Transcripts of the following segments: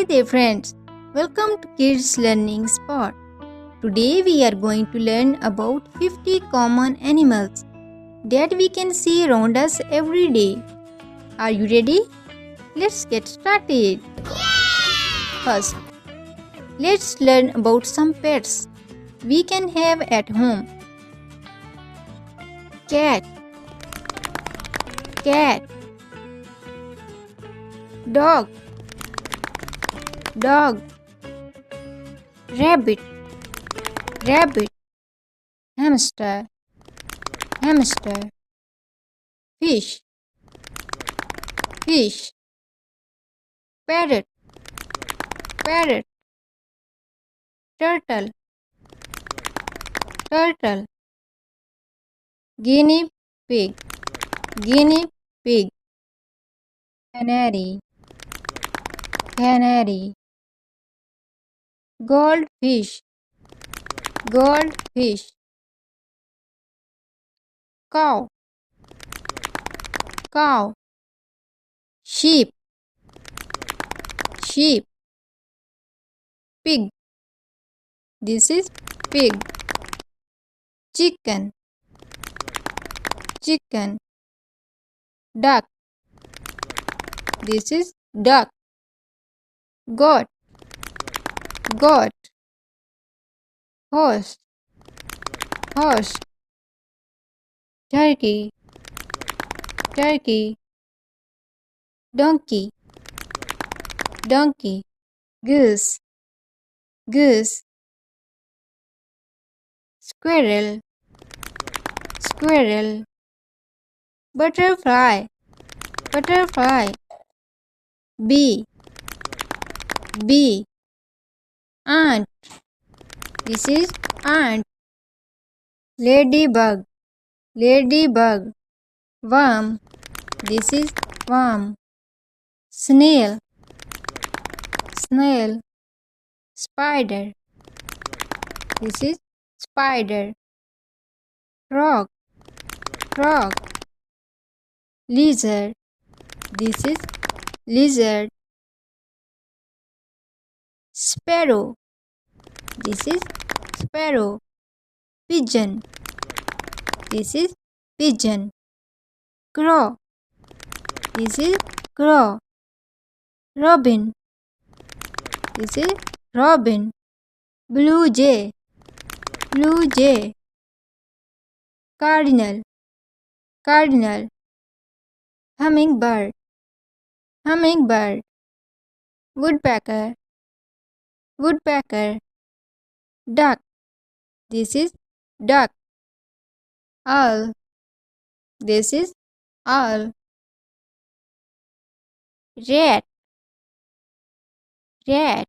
there friends, welcome to Kids Learning Spot. Today we are going to learn about 50 common animals that we can see around us every day. Are you ready? Let's get started. First, let's learn about some pets we can have at home. Cat, cat. Dog, dog. Rabbit, rabbit. Hamster, hamster. Fish, fish. Parrot, parrot. Turtle, turtle. Guinea pig, guinea pig. Canary, canary. Goldfish, goldfish. Cow, cow. Sheep, sheep. Pig, this is pig. Chicken, chicken. Duck, this is duck. Goat, goat. Horse, horse. Turkey, turkey. Donkey, donkey. Goose, goose. Squirrel, squirrel. Butterfly, butterfly. Bee, bee. Ant, this is ant. Ladybug, ladybug. Worm, this is worm. Snail, snail. Spider, this is spider. Frog, frog. Lizard, this is lizard. Sparrow, this is sparrow. Pigeon, this is pigeon. Crow, this is crow. Robin, this is robin. Blue jay, blue jay. Cardinal, cardinal. Hummingbird, hummingbird. Woodpecker, woodpecker. Duck, this is duck. Owl, this is owl. Rat, rat.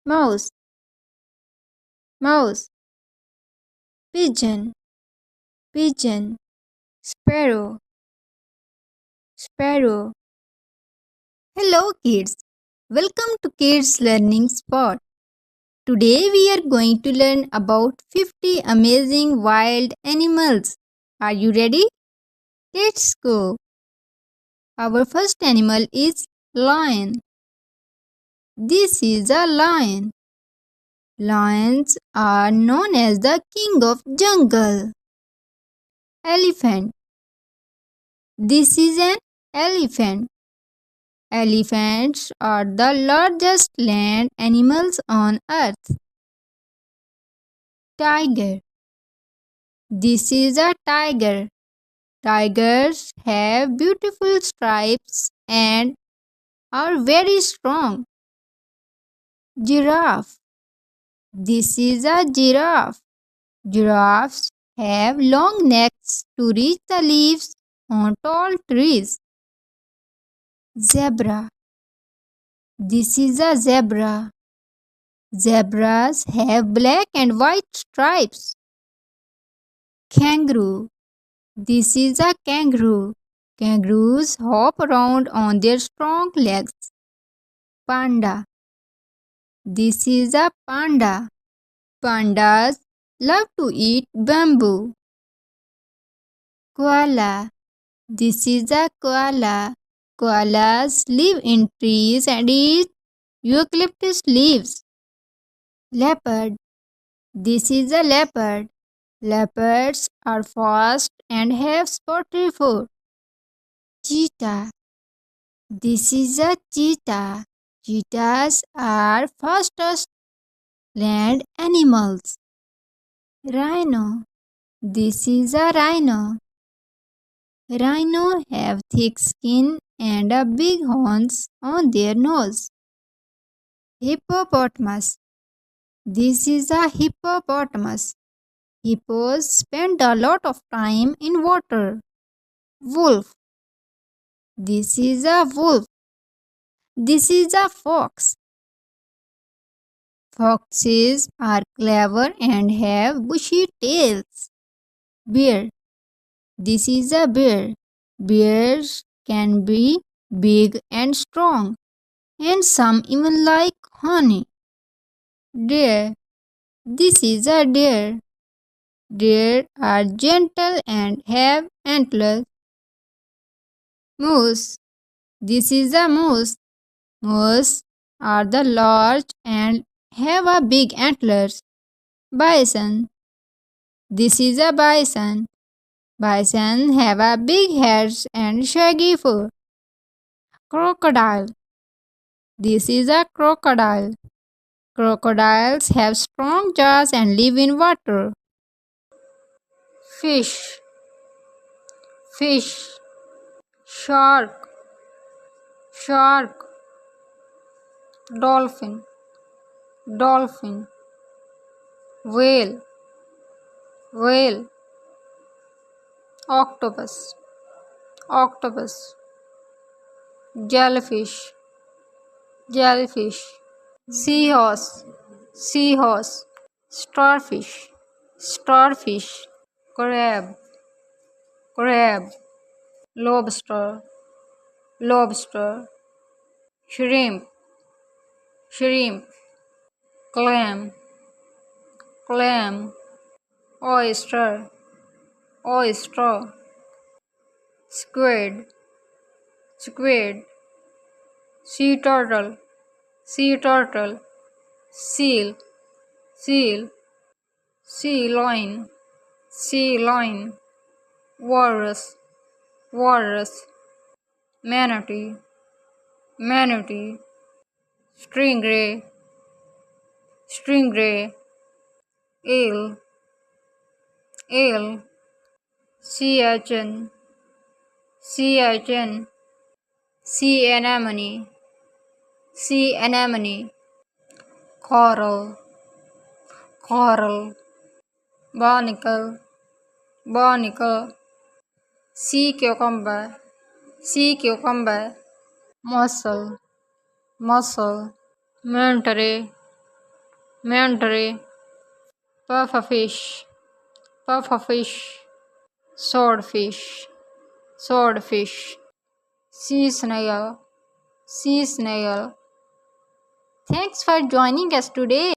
Mouse, mouse. Pigeon, pigeon. Sparrow, sparrow. Hello kids, welcome to Kids Learning Spot. Today we are going to learn about 50 amazing wild animals. Are you ready? Let's go. Our first animal is lion. This is a lion. Lions are known as the king of jungle. Elephant. This is an elephant. Elephants are the largest land animals on earth. Tiger. This is a tiger. Tigers have beautiful stripes and are very strong. Giraffe. This is a giraffe. Giraffes have long necks to reach the leaves on tall trees. Zebra. This is a zebra. Zebras have black and white stripes. Kangaroo. This is a kangaroo. Kangaroos hop around on their strong legs. Panda. This is a panda. Pandas love to eat bamboo. Koala. This is a koala. Koalas live in trees and eat Eucalyptus leaves. Leopard. This is a leopard. Leopards are fast and have spotted fur. Cheetah. This is a cheetah. Cheetahs are fastest land animals. Rhino. This is a rhino. Rhino have thick skin and a big horns on their nose. Hippopotamus. This is a hippopotamus. Hippos spend a lot of time in water. Wolf. This is a wolf. This is a fox. Foxes are clever and have bushy tails. Bear. This is a bear. Bears can be big and strong, and some even like honey. Deer. This is a deer. Deer are gentle and have antlers. Moose. This is a moose. Moose are the large and have a big antlers. Bison. This is a bison. Bison have a big heads and shaggy fur. Crocodile. This is a crocodile. Crocodiles have strong jaws and live in water. Fish. Fish. Shark. Shark. Dolphin. Dolphin. Whale. Whale. Octopus. Octopus. Jellyfish. Jellyfish. Seahorse. Seahorse. Starfish. Starfish. Crab. Crab. Lobster. Lobster. Shrimp. Shrimp. Clam. Clam. Oyster. Oyster. Squid. Squid. Sea turtle. Sea turtle. Seal. Seal. Sea lion. Sea lion. Walrus. Walrus. Manatee. Manatee. Stingray. Stingray. Eel. Eel. Sea urchin. Sea urchin. Sea anemone. Sea anemone. Coral. Coral. Barnacle. Barnacle. Sea cucumber. Sea cucumber. Mussel. Mussel. Manta ray. Manta ray. Pufferfish. Pufferfish. Swordfish. Swordfish. Sea snail. Sea snail. Thanks for joining us today.